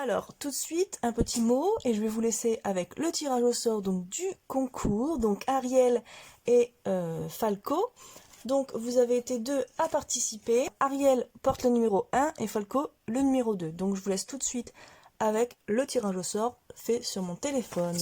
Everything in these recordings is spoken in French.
Alors, tout de suite, un petit mot, et je vais vous laisser avec le tirage au sort donc, du concours, donc Ariel et Falco. Donc, vous avez été deux à participer. Ariel porte le numéro 1 et Falco le numéro 2. Donc, je vous laisse tout de suite avec le tirage au sort fait sur mon téléphone.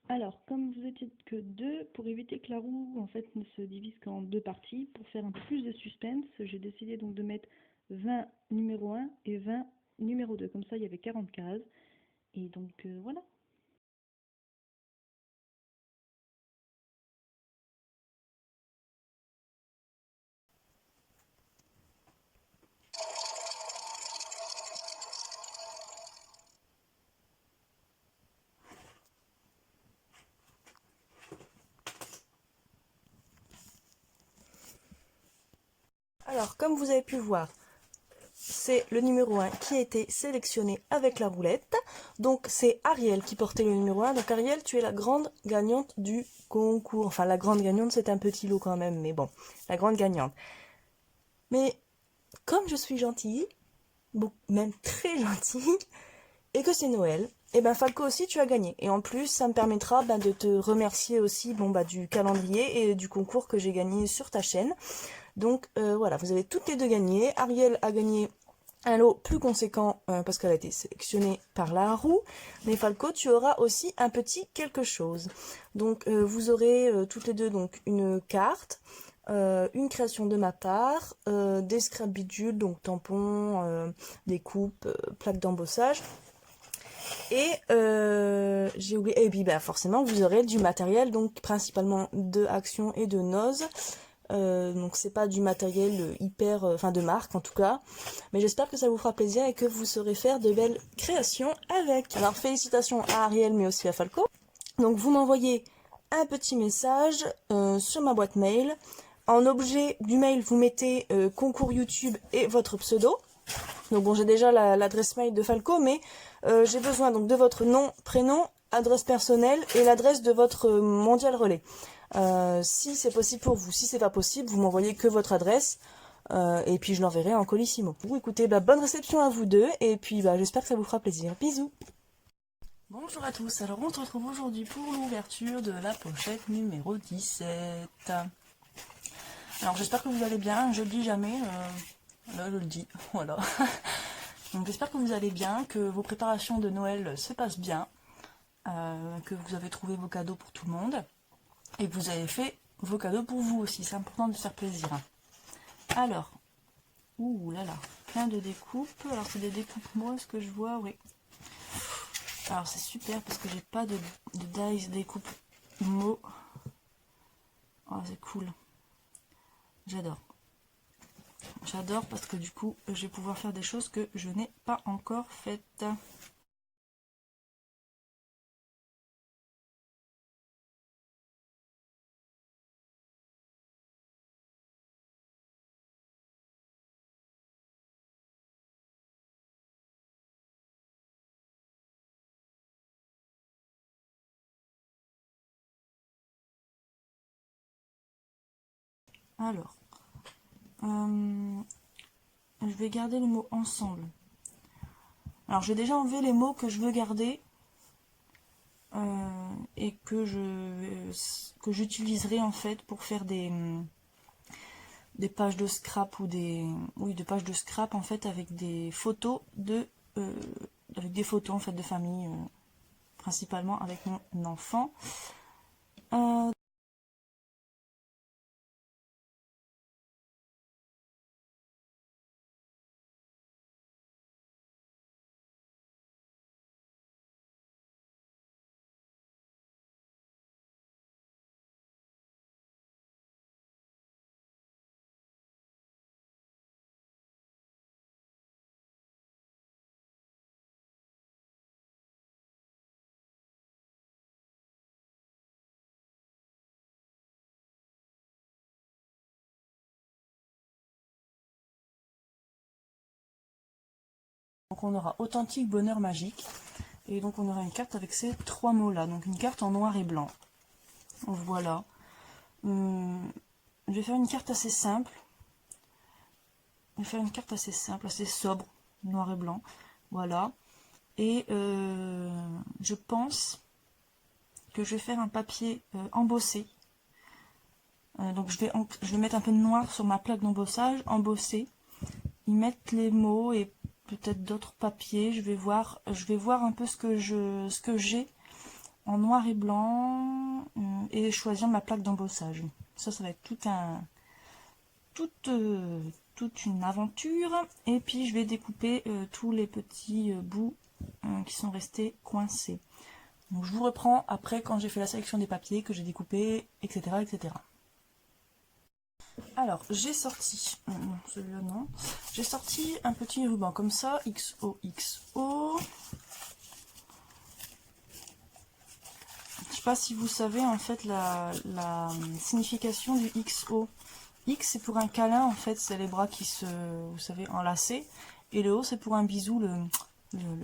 Alors, comme vous étiez que deux, pour éviter que la roue en fait ne se divise qu'en deux parties, pour faire un peu plus de suspense, j'ai décidé donc de mettre 20 numéro 1 et 20 numéro 2. Comme ça, il y avait 40 cases. Et donc voilà. Alors, comme vous avez pu voir, c'est le numéro 1 qui a été sélectionné avec la roulette. Donc c'est Ariel qui portait le numéro 1. Donc Ariel, tu es la grande gagnante du concours. Enfin, la grande gagnante, c'est un petit lot quand même, mais bon, la grande gagnante. Mais comme je suis gentille, bon, même très gentille, et que c'est Noël, et ben Falco aussi tu as gagné. Et en plus, ça me permettra de te remercier aussi du calendrier et du concours que j'ai gagné sur ta chaîne. Donc voilà, vous avez toutes les deux gagné. Ariel a gagné un lot plus conséquent parce qu'elle a été sélectionnée par la roue. Mais Falco, tu auras aussi un petit quelque chose. Donc vous aurez toutes les deux donc une carte, une création de ma part, des scrap bidules, donc tampons, des coupes, plaques d'embossage. Et j'ai oublié, et puis forcément vous aurez du matériel, donc principalement de Action et de Noz. Donc c'est pas du matériel hyper, enfin de marque en tout cas, mais j'espère que ça vous fera plaisir et que vous saurez faire de belles créations avec. Alors félicitations à Ariel mais aussi à Falco. Donc vous m'envoyez un petit message sur ma boîte mail. En objet du mail vous mettez concours YouTube et votre pseudo. Donc bon, j'ai déjà l'adresse mail de Falco, mais j'ai besoin donc de votre nom, prénom, adresse personnelle et l'adresse de votre mondial relais. Si c'est possible pour vous, si c'est pas possible, vous m'envoyez que votre adresse et puis je l'enverrai en colissimo. Écoutez, bonne réception à vous deux et puis j'espère que ça vous fera plaisir. Bisous. Bonjour à tous, alors on se retrouve aujourd'hui pour l'ouverture de la pochette numéro 17. Alors j'espère que vous allez bien, je le dis jamais, là je le dis, voilà. Donc j'espère que vous allez bien, que vos préparations de Noël se passent bien, que vous avez trouvé vos cadeaux pour tout le monde, et que vous avez fait vos cadeaux pour vous aussi, c'est important de se faire plaisir. Alors, ouh là là, plein de découpes, alors c'est des découpes moi, ce que je vois, oui. Alors c'est super parce que j'ai pas de dies découpe mots. Oh c'est cool, j'adore. J'adore parce que du coup, je vais pouvoir faire des choses que je n'ai pas encore faites. Alors, je vais garder le mot ensemble. Alors, j'ai déjà enlevé les mots que je veux garder et que j'utiliserai en fait pour faire des pages de scrap ou des pages de scrap en fait avec des photos avec des photos en fait de famille, principalement avec mon enfant. Donc on aura authentique bonheur magique. Et donc on aura une carte avec ces trois mots là. Donc une carte en noir et blanc. Voilà. Je vais faire une carte assez simple. vais faire une carte assez simple, assez sobre, noir et blanc. Voilà. Et je pense que je vais faire un papier embossé. Donc je vais mettre un peu de noir sur ma plaque d'embossage, embosser, y mettre les mots et peut-être d'autres papiers. Je vais voir un peu ce que j'ai en noir et blanc et choisir ma plaque d'embossage. Ça va être toute une aventure. Et puis je vais découper tous les petits bouts qui sont restés coincés. Donc je vous reprends après quand j'ai fait la sélection des papiers que j'ai découpés, etc., etc. Alors, j'ai sorti, non, celui-là non, j'ai sorti un petit ruban comme ça, XOXO. Je sais pas si vous savez en fait la signification du XO. X c'est pour un câlin en fait, c'est les bras qui se, vous savez, enlacés. Et le O c'est pour un bisou, le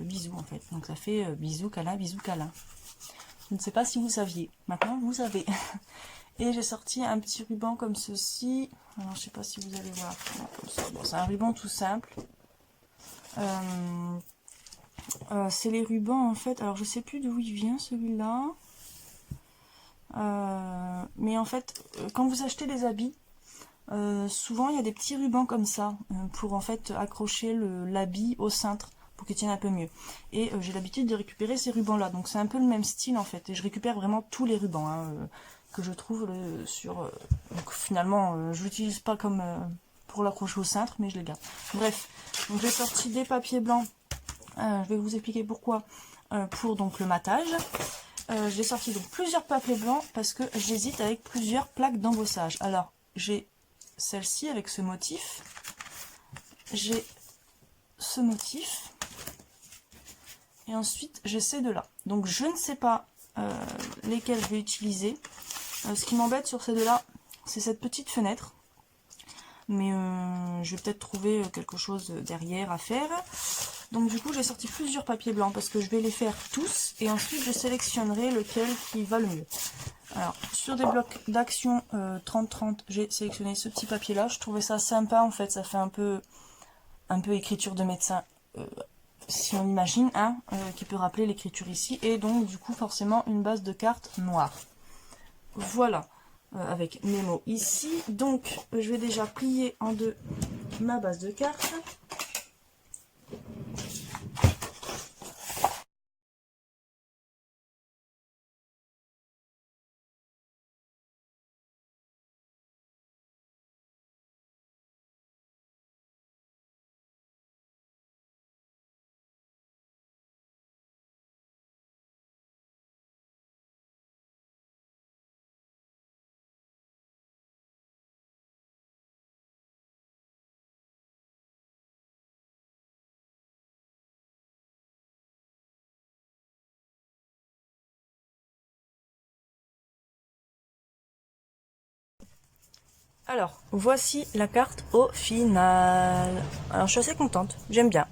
bisou en fait. Donc ça fait bisou, câlin, bisou, câlin. Je ne sais pas si vous saviez, maintenant vous savez. Et j'ai sorti un petit ruban comme ceci. Alors je sais pas si vous allez voir. Comme ça. Bon, c'est un ruban tout simple. C'est les rubans en fait. Alors je sais plus d'où il vient celui-là. Mais en fait, quand vous achetez des habits, souvent il y a des petits rubans comme ça pour en fait accrocher l'habit au cintre pour qu'il tienne un peu mieux. Et j'ai l'habitude de récupérer ces rubans là. Donc c'est un peu le même style en fait. Et je récupère vraiment tous les rubans. Que je trouve donc finalement je l'utilise pas comme pour l'accrocher au cintre, mais je les garde. Bref, donc j'ai sorti des papiers blancs, je vais vous expliquer pourquoi, pour donc le matage. J'ai sorti donc plusieurs papiers blancs parce que j'hésite avec plusieurs plaques d'embossage. Alors j'ai celle-ci avec ce motif, j'ai ce motif et ensuite j'ai ces deux là. Donc je ne sais pas lesquels je vais utiliser. Ce qui m'embête sur ces deux-là, c'est cette petite fenêtre. Mais je vais peut-être trouver quelque chose derrière à faire. Donc du coup, j'ai sorti plusieurs papiers blancs parce que je vais les faire tous. Et ensuite, je sélectionnerai lequel qui va le mieux. Alors, sur des blocs d'action 30-30, j'ai sélectionné ce petit papier-là. Je trouvais ça sympa, en fait. Ça fait un peu écriture de médecin, si on imagine, hein, qui peut rappeler l'écriture ici. Et donc, du coup, forcément, une base de cartes noire. Voilà, avec mes mots ici. Donc, je vais déjà plier en deux ma base de cartes. Alors, voici la carte au final. Alors, je suis assez contente, j'aime bien.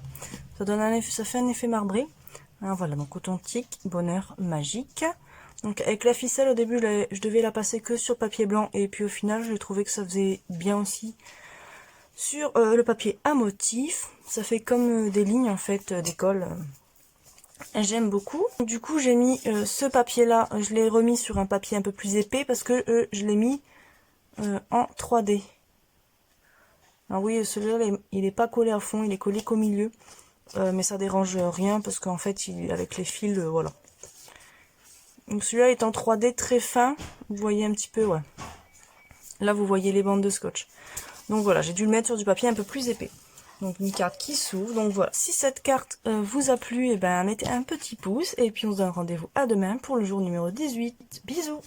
Ça donne un effet, ça fait un effet marbré. Alors, voilà, donc authentique, bonheur magique. Donc avec la ficelle au début, je devais la passer que sur papier blanc et puis au final, j'ai trouvé que ça faisait bien aussi sur le papier à motif. Ça fait comme des lignes en fait d'école. J'aime beaucoup. Du coup, j'ai mis ce papier-là, je l'ai remis sur un papier un peu plus épais parce que je l'ai mis en 3D. Alors oui, celui-là, il est pas collé à fond, il est collé qu'au milieu. Mais ça dérange rien parce qu'en fait, avec les fils, voilà. Donc celui-là est en 3D très fin. Vous voyez un petit peu, ouais. Là, vous voyez les bandes de scotch. Donc voilà, j'ai dû le mettre sur du papier un peu plus épais. Donc une carte qui s'ouvre. Donc voilà, si cette carte vous a plu, et ben mettez un petit pouce. Et puis on se donne rendez-vous à demain pour le jour numéro 18. Bisous!